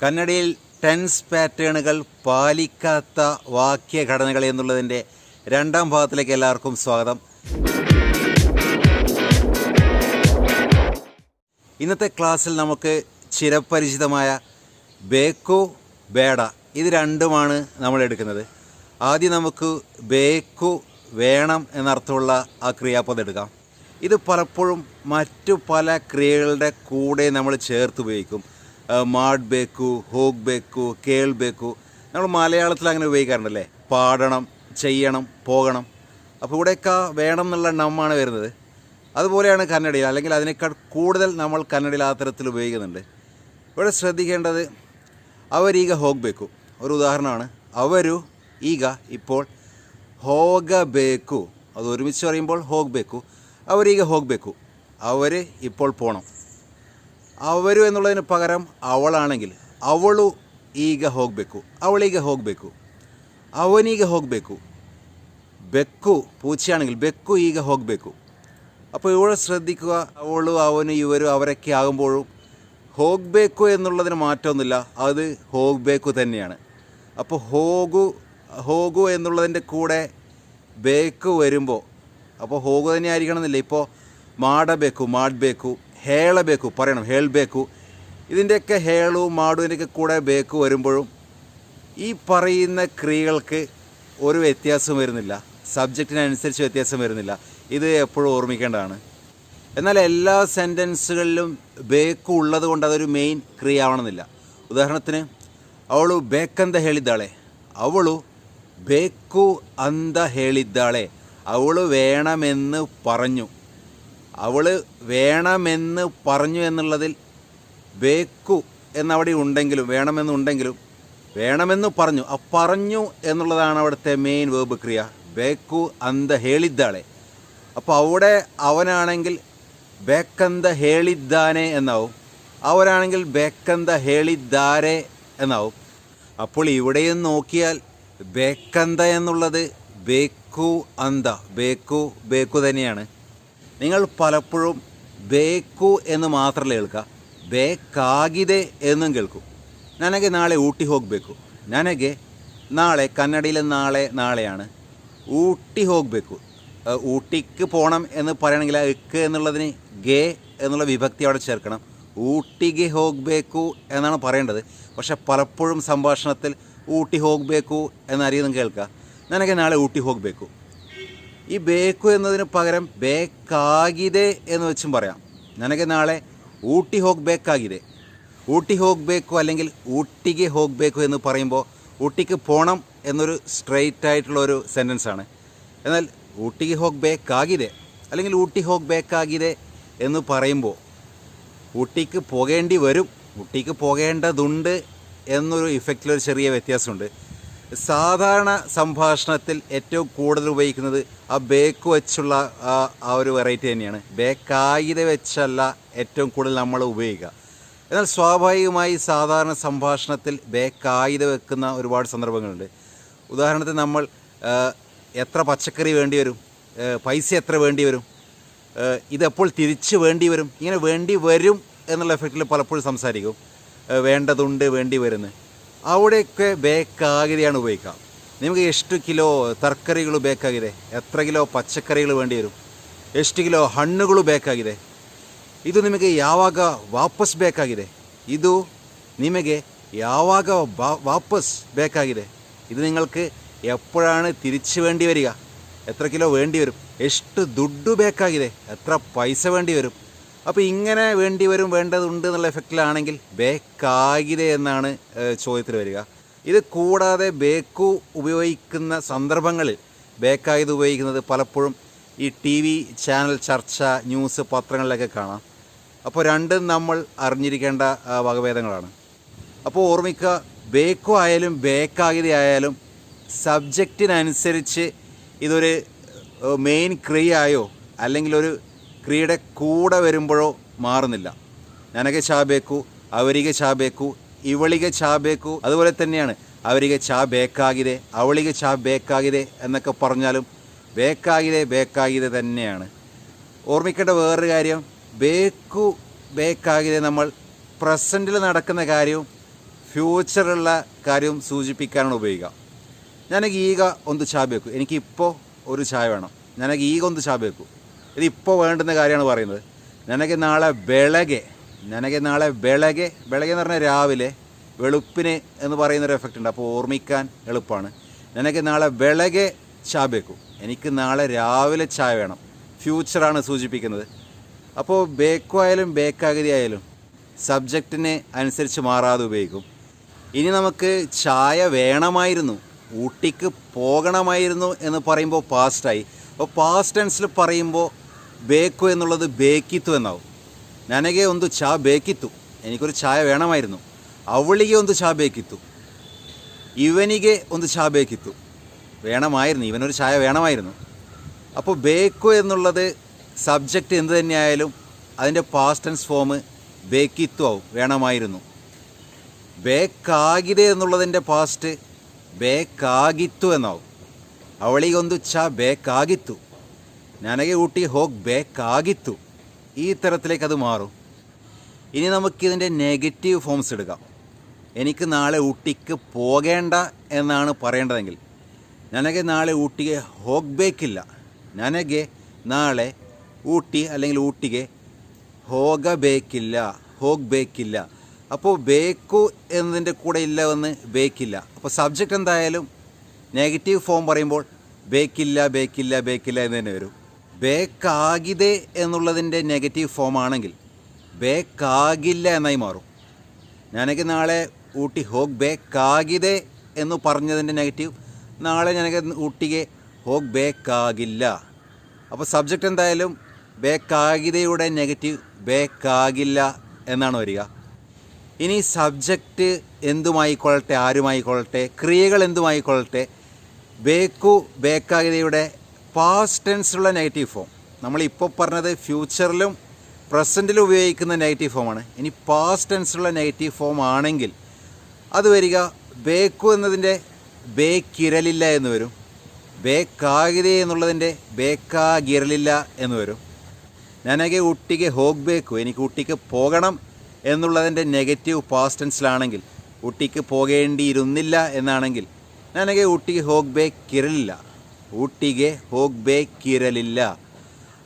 കന്നഡയിൽ tense പാറ്റേണുകൾ പാലിക്കാത്ത വാക്യഘടനകൾ എന്നുള്ളതിൻ്റെ രണ്ടാം ഭാഗത്തിലേക്ക് എല്ലാവർക്കും സ്വാഗതം. ഇന്നത്തെ ക്ലാസ്സിൽ നമുക്ക് ചിരപരിചിതമായ ബേക്കു ബേഡ ഇത് രണ്ടുമാണ് നമ്മൾ എടുക്കുന്നത്. ആദ്യം നമുക്ക് ബേക്കു വേണം എന്നർത്ഥമുള്ള ആ ക്രിയാപദം എടുക്കാം. ഇത് പലപ്പോഴും മറ്റു പല ക്രിയകളുടെ കൂടെ നമ്മൾ ചേർത്ത് ഉപയോഗിക്കും. മാഡ് ബേക്കു, ഹോഗ് ബേക്കു, കേൾ ബേക്കു നമ്മൾ മലയാളത്തിൽ അങ്ങനെ ഉപയോഗിക്കാറുണ്ടല്ലേ. പാടണം, ചെയ്യണം, പോകണം. അപ്പോൾ ഇവിടെയൊക്കെ വേണം എന്നുള്ള നമ്മാണ് വരുന്നത്. അതുപോലെയാണ് കന്നഡയിൽ, അല്ലെങ്കിൽ അതിനേക്കാൾ കൂടുതൽ നമ്മൾ കന്നഡയിൽ ആ തരത്തിൽ ഉപയോഗിക്കുന്നുണ്ട്. ഇവിടെ ശ്രദ്ധിക്കേണ്ടത് അവരീಗ ಹೋಗಬೇಕು ഒരു ഉദാഹരണമാണ്. അവരു ಈಗ ഇപ്പോൾ ಹೋಗಬೇಕು, അത് ഒരുമിച്ച് പറയുമ്പോൾ ಹೋಗಬೇಕು. അവരീಗ ಹೋಗಬೇಕು, അവർ ഇപ്പോൾ പോകണം. ಅವರು എന്നുള്ളതിന് പകരം അവളാണെങ്കിൽ അവളു ಈಗ ಹೋಗಬೇಕು, ಅವಳೀಗ ಹೋಗಬೇಕು. ಅವನೀಗ ಹೋಗಬೇಕು. ಬೆಕ್ಕು പൂച്ചയാണെങ്കിൽ ಬೆಕ್ಕು ಈಗ ಹೋಗಬೇಕು. അപ്പോൾ ഇവിടെ ശ്രദ്ധിക്കുക, അവളും അവനും ഇവരും അവരൊക്കെ ആകുമ്പോഴും ಹೋಗಬೇಕು എന്നുള്ളതിന് മാറ്റമൊന്നുമില്ല, അത് ಹೋಗಬೇಕು തന്നെയാണ്. അപ്പോൾ ಹೋಗು എന്നുള്ളതിൻ്റെ കൂടെ ബേക്ക് വരുമ്പോൾ അപ്പോൾ ಹೋಗು തന്നെ ആയിരിക്കണമെന്നില്ല. ഇപ്പോൾ ಮಾಡಬೇಕು, ಹೇಳಬೇಕು പറയണം, ಹೇಳಬೇಕು. ഇതിൻ്റെയൊക്കെ ഹേളും മാടും ഇതിൻ്റെയൊക്കെ കൂടെ ബേക്ക് വരുമ്പോഴും ഈ പറയുന്ന ക്രിയകൾക്ക് ഒരു വ്യത്യാസം വരുന്നില്ല, സബ്ജക്റ്റിനനുസരിച്ച് വ്യത്യാസം വരുന്നില്ല. ഇത് എപ്പോഴും ഓർമ്മിക്കേണ്ടതാണ്. എന്നാൽ എല്ലാ സെൻറ്റൻസുകളിലും ബേക്ക് ഉള്ളത് കൊണ്ട് അതൊരു മെയിൻ ക്രിയ ആവണമെന്നില്ല. ഉദാഹരണത്തിന് അവളു ಬೇಕಂತ ಹೇಳಿದ್ದಾಳೆ, അവളു ಬೇಕು ಅಂತ ಹೇಳಿದ್ದಾಳೆ. അവള് വേണമെന്ന് പറഞ്ഞു. അവൾ വേണമെന്ന് പറഞ്ഞു എന്നുള്ളതിൽ ബേക്കു എന്നവിടെ ഉണ്ടെങ്കിലും വേണമെന്ന് പറഞ്ഞു, ആ പറഞ്ഞു എന്നുള്ളതാണ് അവിടുത്തെ മെയിൻ വേർബ് ക്രിയ. ബേക്കു അന്ത ಹೇಳಿದ್ದಾಳೆ. അപ്പോൾ അവിടെ അവനാണെങ്കിൽ ಬೇಕಂತ ಹೇಳಿದ್ದಾನೆ എന്നാവും, അവരാണെങ്കിൽ ಬೇಕಂತ ಹೇಳಿದ್ದಾರೆ എന്നാവും. അപ്പോൾ ഇവിടെയും നോക്കിയാൽ ಬೇಕಂತ എന്നുള്ളത് ബേക്കു അന്ത, ബേക്കു തന്നെയാണ്. നിങ്ങൾ പലപ്പോഴും ബേക്കു എന്ന് മാത്രമല്ല കേൾക്കുക, ಬೇಕಾಗಿದೆ എന്നും കേൾക്കും. ನನಗೆ നാളെ ഊട്ടി ಹೋಗಬೇಕು, ನನಗೆ നാളെ, കന്നഡയിലെ നാളെയാണ്. ഊട്ടി ಹೋಗಬೇಕು, ഊട്ടിക്ക് പോകണം എന്ന് പറയണമെങ്കിൽ ഇക്ക് എന്നുള്ളതിന് ഗേ എന്നുള്ള വിഭക്തി അവിടെ ചേർക്കണം. ഊട്ടിക്ക് ಹೋಗಬೇಕು എന്നാണ് പറയേണ്ടത്. പക്ഷെ പലപ്പോഴും സംഭാഷണത്തിൽ ഊട്ടി ಹೋಗಬೇಕು എന്നറിയുന്നതും കേൾക്കുക. ನನಗೆ ನಾಳೆ ഊട്ടി ಹೋಗಬೇಕು. ഈ ബേക്കു എന്നതിന് പകരം ಬೇಕಾಗಿದೆ എന്ന് വെച്ചും പറയാം. ನನಗೆ നാളെ ഊട്ടി ಹೋಗಬೇಕಾಗಿದೆ. ഊട്ടി ಹೋಗಬೇಕು അല്ലെങ്കിൽ ഊട്ടിക്ക് ಹೋಗಬೇಕು എന്ന് പറയുമ്പോൾ ഊട്ടിക്ക് പോകണം എന്നൊരു സ്ട്രെയിറ്റ് ആയിട്ടുള്ളൊരു സെൻറ്റൻസാണ്. എന്നാൽ ഊട്ടിക്ക് ಹೋಗಬೇಕಾಗಿದೆ അല്ലെങ്കിൽ ഊട്ടി ಹೋಗಬೇಕಾಗಿದೆ എന്ന് പറയുമ്പോൾ ഊട്ടിക്ക് പോകേണ്ടി വരും, ഊട്ടിക്ക് പോകേണ്ടതുണ്ട് എന്നൊരു ഇഫക്റ്റിലൊരു ചെറിയ വ്യത്യാസമുണ്ട്. സാധാരണ സംഭാഷണത്തിൽ ഏറ്റവും കൂടുതൽ ഉപയോഗിക്കുന്നത് ആ ബേക്ക് വെച്ചുള്ള ആ ഒരു വെറൈറ്റി തന്നെയാണ്. ബേക്കായിതെ വെച്ചല്ല ഏറ്റവും കൂടുതൽ നമ്മൾ ഉപയോഗിക്കുക. എന്നാൽ സ്വാഭാവികമായി സാധാരണ സംഭാഷണത്തിൽ ബേക്കായിതെ വെക്കുന്ന ഒരുപാട് സന്ദർഭങ്ങളുണ്ട്. ഉദാഹരണത്തിന് നമ്മൾ എത്ര പച്ചക്കറി വേണ്ടി വരും, പൈസ എത്ര വേണ്ടി വരും, ഇതെപ്പോൾ തിരിച്ച് വേണ്ടി വരും, ഇങ്ങനെ വേണ്ടി വരും എന്നുള്ള എഫക്റ്റിൽ പലപ്പോഴും സംസാരിക്കും. വേണ്ടതുണ്ട്, വേണ്ടി വരുന്നത്, അവിടെയൊക്കെ ಬೇಕಾಗಿದೆയാണ് ഉപയോഗിക്കാം. ನಿಮಗೆ ಎಷ್ಟು ಕಿಲೋ ತರಕಾರಿಗಳು ಬೇಕಾಗಿದೆ, ಎത്ര ಕಿಲೋ ಪಚ್ಚಕರಿಗಳು വേണ്ടി വരും, ಎಷ್ಟು ಕಿಲೋ ಹಣ್ಣುಗಳು ಬೇಕಾಗಿದೆ, ಇದು ನಿಮಗೆ ಯಾವಾಗ ವಾಪಸ್ ಬೇಕಾಗಿದೆ, ಇದು ನಿಮಗೆ ಯಾವಾಗ ವಾಪಸ್ ಬೇಕಾಗಿದೆ, ഇത് നിങ്ങൾക്ക് എപ്പോഴാണ് തിരിച്ച് വേണ്ടി വരിക, എത്ര കിലോ വേണ്ടി വരും, ಎಷ್ಟು ದುಡ್ಡು ಬೇಕಾಗಿದೆ, എത്ര പൈസ വേണ്ടി വരും. അപ്പോൾ ഇങ്ങനെ വേണ്ടി വരും, വേണ്ടതുണ്ട് എന്നുള്ള എഫക്റ്റിലാണെങ്കിൽ ಬೇಕಾಗಿದೆ എന്നാണ് ചോദ്യത്തിൽ വരിക. ഇത് കൂടാതെ ബേക്കു ഉപയോഗിക്കുന്ന സന്ദർഭങ്ങളിൽ ಬೇಕಾಗಿದೆ ഉപയോഗിക്കുന്നത് പലപ്പോഴും ഈ TV ചാനൽ ചർച്ച, ന്യൂസ്, പത്രങ്ങളിലൊക്കെ കാണാം. അപ്പോൾ രണ്ടും നമ്മൾ അറിഞ്ഞിരിക്കേണ്ട വകഭേദങ്ങളാണ്. അപ്പോൾ ഓർമ്മിക്കുക, ബേക്കു ആയാലും ಬೇಕಾಗಿದೆ ആയാലും സബ്ജക്റ്റിനനുസരിച്ച് ഇതൊരു മെയിൻ ക്രിയയായോ അല്ലെങ്കിൽ ഒരു ക്രിയയുടെ കൂടെ വരുമ്പോഴോ മാറുന്നില്ല. ನನಗೆ ಚಾ ಬೇಕು, ಅವರಿಗೆ ಚಾ ಬೇಕು, ಇವಳಿಗೆ ಚಾ ಬೇಕು. അതുപോലെ തന്നെയാണ് അവರಿಗೆ ചാ ಬೇಕಾಗಿದೆ, അവളിಗೆ ചാ ಬೇಕಾಗಿದೆ എന്നൊക്കെ പറഞ്ഞാലും ಬೇಕಾಗಿದೆ തന്നെയാണ്. ഓർമ്മിക്കേണ്ട വേറൊരു കാര്യം, ಬೇಕಾಗಿದೆ നമ്മൾ പ്രസൻറ്റിൽ നടക്കുന്ന കാര്യവും ಫ್ಯೂಚറുള്ള കാര്യം സൂചിപ്പിക്കാനാണ് ഉപയോഗിക്കുക. ನನಗೆ ಈಗ ಒಂದು ಚಹಾ ಬೇಕು, എനിക്കിപ്പോൾ ഒരു ചായ വേണം. ನನಗೆ ಈಗ ಒಂದು ಚಹಾ ಬೇಕು, ഇതിപ്പോൾ വേണ്ടുന്ന കാര്യമാണ് പറയുന്നത്. ನನಗೆ നാളെ ಬೆಳಗ್ಗೆ എന്ന് പറഞ്ഞാൽ രാവിലെ, വെളുപ്പിന് എന്ന് പറയുന്നൊരു എഫക്റ്റ് ഉണ്ട്, അപ്പോൾ ഓർമ്മിക്കാൻ എളുപ്പമാണ്. ನನಗೆ നാളെ ಬೆಳಗ್ಗೆ ചായ ಬೇಕು, എനിക്ക് നാളെ രാവിലെ ചായ വേണം. ഫ്യൂച്ചറാണ് സൂചിപ്പിക്കുന്നത്. അപ്പോൾ ബേക്കോ ആയാലും ബേക്കാഗതി ആയാലും സബ്ജക്റ്റിന് അനുസരിച്ച് മാറാതെ ഉപയോഗിക്കും. ഇനി നമുക്ക് ചായ വേണമായിരുന്നു, ഊട്ടിക്ക് പോകണമായിരുന്നു എന്ന് പറയുമ്പോൾ പാസ്റ്റായി. അപ്പോൾ പാസ്റ്റ് ടെൻസിൽ പറയുമ്പോൾ ബേക്കു എന്നുള്ളത് ಬೇಕಿತ್ತು എന്നാവും. ನನಗೆ ಒಂದು ಚಹಾ ಬೇಕಿತ್ತು, എനിക്കൊരു ചായ വേണമായിരുന്നു. ಅವಳಿಗೆ ಒಂದು ಚಹಾ ಬೇಕಿತ್ತು, ಇವನಿಗೆ ಒಂದು ಚಹಾ ಬೇಕಿತ್ತು, വേണമായിരുന്നു, ഇവനൊരു ചായ വേണമായിരുന്നു. അപ്പോൾ ബേക്കു എന്നുള്ളത് സബ്ജക്റ്റ് എന്ത് തന്നെയായാലും അതിൻ്റെ പാസ്റ്റ് ടെൻസ് ഫോം ಬೇಕಿತ್ತು ആവും, വേണമായിരുന്നു. ಬೇಕಾಗಿದೆ എന്നുള്ളതിൻ്റെ പാസ്റ്റ് ಬೇಕಾಗಿತ್ತು എന്നാവും. ಅವಳಿಗೊಂದು ಚಹಾ ಬೇಕಾಗಿತ್ತು, ನನಗೆ ഊട്ടി ಹೋಗಬೇಕಾಗಿತ್ತು. ഈ തരത്തിലേക്ക് അത് മാറും. ഇനി നമുക്കിതിൻ്റെ നെഗറ്റീവ് ഫോംസ് എടുക്കാം. എനിക്ക് നാളെ ഊട്ടിക്ക് പോകേണ്ട എന്നാണ് പറയേണ്ടതെങ്കിൽ ನನಗೆ നാളെ ഊട്ടിಗೆ ಹೋಗಬೇಕಿಲ್ಲ, ನನಗೆ നാളെ ഊട്ടി അല്ലെങ്കിൽ ഊട്ടിಗೆ ಹೋಗಬೇಕಿല്ല. അപ്പോൾ ബേക്കു എന്നതിൻ്റെ കൂടെ ഇല്ല എന്ന് ബേക്കില്ല. അപ്പോൾ സബ്ജക്റ്റ് എന്തായാലും നെഗറ്റീവ് ഫോം പറയുമ്പോൾ ബേക്കില്ല എന്ന് തന്നെ വരും. ബേക്കാಗಿದೆ എന്നുള്ളതിൻ്റെ നെഗറ്റീവ് ഫോം ആണെങ്കിൽ ബേക്കാകില്ല എന്നായി മാറും. ನನಗೆ നാളെ ഊട്ടി ಹೋಗಬೇಕಾಗಿದೆ എന്ന് പറഞ്ഞതിൻ്റെ നെഗറ്റീവ് നാളെ ನನಗೆ ഊട്ടിಗೆ ಹೋಗಬೇಕಾಗಿಲ್ಲ. അപ്പോൾ സബ്ജക്റ്റ് എന്തായാലും ബേക്കാകിതയുടെ നെഗറ്റീവ് ബേക്കാകില്ല എന്നാണ് വരിക. ഇനി സബ്ജക്റ്റ് എന്തുമായിക്കൊള്ളട്ടെ, ആരുമായിക്കൊള്ളട്ടെ, ക്രിയകൾ എന്തുമായിക്കൊള്ളട്ടെ, ബേക്കു ബേക്കാകിതയുടെ പാസ്റ്റ് ടെൻസിലുള്ള നെഗറ്റീവ് ഫോം, നമ്മളിപ്പോൾ പറഞ്ഞത് ഫ്യൂച്ചറിലും പ്രസൻറ്റിലും ഉപയോഗിക്കുന്ന നെഗറ്റീവ് ഫോമാണ്. ഇനി പാസ്റ്റ് ടെൻസിലുള്ള നെഗറ്റീവ് ഫോം ആണെങ്കിൽ അത് വരിക ബേക്കു എന്നതിൻ്റെ ബേക്കിരലില്ല എന്ന് വരും. ബേക്കാകിത എന്നുള്ളതിൻ്റെ ബേക്കാകിരലില്ല എന്ന് വരും. ನನಗೆ ഊട്ടിಗೆ ಹೋಗಬೇಕು, എനിക്ക് ഊട്ടിക്ക് പോകണം എന്നുള്ളതിൻ്റെ നെഗറ്റീവ് പാസ്റ്റ് ടെൻസിലാണെങ്കിൽ, ഊട്ടിക്ക് പോകേണ്ടിയിരുന്നില്ല എന്നാണെങ്കിൽ ನನಗೆ ഊട്ടിಗೆ ಹೋಗಬೇಕಿರಲಿല്ല.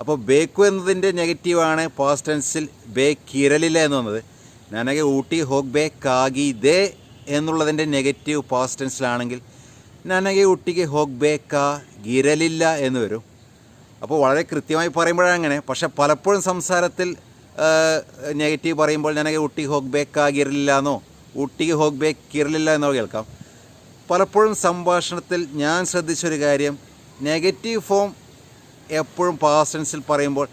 അപ്പോൾ ബേക്കു എന്നതിൻ്റെ നെഗറ്റീവാണ് പാസ്റ്റ് ടെൻസിൽ ബേക്കിരലില്ല എന്ന് വന്നത്. ನನಗೆ ഊട്ടിಗೆ ಹೋಗಬೇಕಾಗಿದೆ എന്നുള്ളതിൻ്റെ നെഗറ്റീവ് പാസ്റ്റ് ടെൻസിലാണെങ്കിൽ ನನಗೆ ഊട്ടിಗೆ ಹೋಗಬೇಕಾಗಿರಲಿಲ್ಲ എന്ന് വരും. അപ്പോൾ വളരെ കൃത്യമായി പറയുമ്പോഴാണ് അങ്ങനെ. പക്ഷെ പലപ്പോഴും സംസാരത്തിൽ നെഗറ്റീവ് പറയുമ്പോൾ ನನಗೆ ഊട്ടിಗೆ ಹೋಗಬೇಕಾಗಿರಲಿಲ್ಲ എന്നോ ഊട്ടിಗೆ ಹೋಗಬೇಕಿರಲಿಲ್ಲ എന്നോ കേൾക്കാം. പലപ്പോഴും സംഭാഷണത്തിൽ ഞാൻ ശ്രദ്ധിച്ചൊരു കാര്യം, നെഗറ്റീവ് ഫോം എപ്പോഴും പാസ്റ്റ് ടെൻസിൽ പറയുമ്പോൾ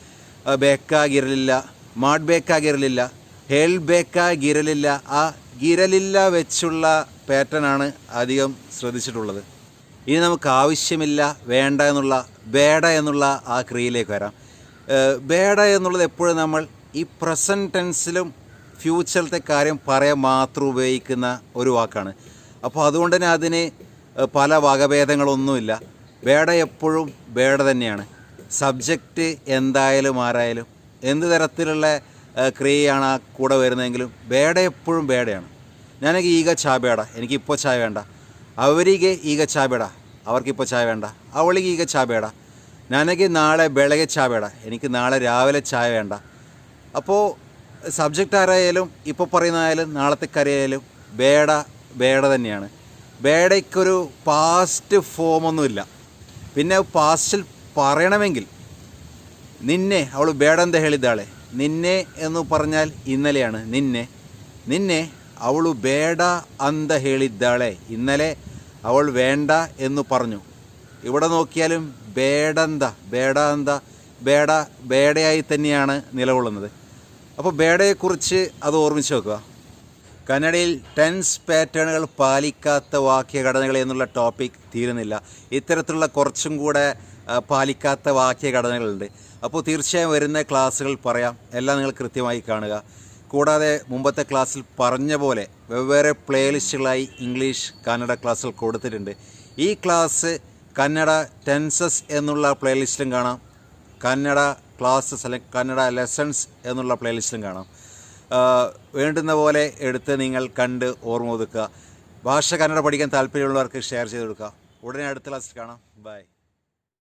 ಬೇಕಾಗಿರಲಿಲ್ಲ, ಮಾಡಬೇಕಾಗಿರಲಿಲ್ಲ, ಹೇಳಬೇಕಾಗಿರಲಿಲ್ಲ, ആ ഗിരലില്ല വെച്ചുള്ള പാറ്റേണാണ് അധികം ശ്രദ്ധിച്ചിട്ടുള്ളത്. ഇനി നമുക്ക് ആവശ്യമില്ല, വേണ്ട എന്നുള്ള ബേഡ എന്നുള്ള ആ ക്രിയയിലേക്ക് വരാം. ബേഡ എന്നുള്ളത് എപ്പോഴും നമ്മൾ ഈ പ്രസൻറ്റ് ടെൻസിലും ഫ്യൂച്ചറിലത്തെ കാര്യം പറയാൻ മാത്രം ഉപയോഗിക്കുന്ന ഒരു വാക്കാണ്. അപ്പോൾ അതുകൊണ്ട് തന്നെ അതിന് പല വകഭേദങ്ങളൊന്നുമില്ല. ബേഡ എപ്പോഴും ബേഡ തന്നെയാണ്. സബ്ജക്റ്റ് എന്തായാലും ആരായാലും എന്ത് തരത്തിലുള്ള ക്രിയയാണ് ആ കൂടെ വരുന്നതെങ്കിലും ബേഡ എപ്പോഴും ബേഡയാണ്. ನನಗೆ ಈಗ ಚಹಾ ಬೇಡ, എനിക്കിപ്പോൾ ചായ വേണ്ട. ಅವರಿಗೆ ಈಗ ಚಹಾ ಬೇಡ, അവർക്കിപ്പോൾ ചായ വേണ്ട. അവളിಗೆ ಈಗ ചഹಾ ಬೇಡ. ನನಗೆ നാളെ ಬೆಳಗ್ಗೆ ചഹಾ ಬೇಡ, എനിക്ക് നാളെ രാവിലെ ചായ വേണ്ട. അപ്പോൾ സബ്ജക്റ്റ് ആരായാലും ഇപ്പോൾ പറയുന്നതായാലും നാളത്തെ കാര്യമായാലും ബേഡ തന്നെയാണ്. ബേഡയ്ക്കൊരു പാസ്റ്റ് ഫോമൊന്നുമില്ല. പിന്നെ പാസ്റ്റിൽ പറയണമെങ്കിൽ നിന്നെ അവൾ ಬೇಡಂತ ಹೇಳಿದ್ದಾಳೆ, നിന്നെ എന്ന് പറഞ്ഞാൽ ഇന്നലെയാണ്. നിന്നെ അവൾ ಬೇಡ ಅಂತ ಹೇಳಿದ್ದಾಳೆ, ഇന്നലെ അവൾ വേണ്ട എന്ന് പറഞ്ഞു. ഇവിടെ നോക്കിയാലും ബേഡയായി തന്നെയാണ് നിലകൊള്ളുന്നത്. അപ്പോൾ ബേഡയെക്കുറിച്ച് അത് ഓർമ്മിച്ച് വെക്കുക. കന്നഡയിൽ ടെൻസ് പാറ്റേണുകൾ പാലിക്കാത്ത വാക്യഘടനകൾ എന്നുള്ള ടോപ്പിക് തീരുന്നില്ല. ഇത്തരത്തിലുള്ള കുറച്ചും കൂടെ പാലിക്കാത്ത വാക്യഘടനകളുണ്ട്. അപ്പോൾ തീർച്ചയായും വരുന്ന ക്ലാസ്സുകൾ പറയാം. എല്ലാം നിങ്ങൾ കൃത്യമായി കാണുക. കൂടാതെ മുമ്പത്തെ ക്ലാസ്സിൽ പറഞ്ഞ പോലെ വെവ്വേറെ പ്ലേലിസ്റ്റുകളായി ഇംഗ്ലീഷ് കന്നഡ ക്ലാസ്സുകൾ കൊടുത്തിട്ടുണ്ട്. ഈ ക്ലാസ് കന്നഡ ടെൻസസ് എന്നുള്ള പ്ലേലിസ്റ്റിലും കാണാം, കന്നഡ ക്ലാസ്സസ് അല്ലെങ്കിൽ കന്നഡ ലെസൺസ് എന്നുള്ള പ്ലേലിസ്റ്റിലും കാണാം. വേണ്ടുന്ന പോലെ എടുത്ത് നിങ്ങൾ കണ്ട് ഓർമ്മ ഒതുക്കുക. ഭാഷ കന്നഡ പഠിക്കാൻ താല്പര്യമുള്ളവർക്ക് ഷെയർ ചെയ്ത് കൊടുക്കുക. ഉടനെ അടുത്ത ക്ലാസ്സിൽ കാണാം. ബൈ.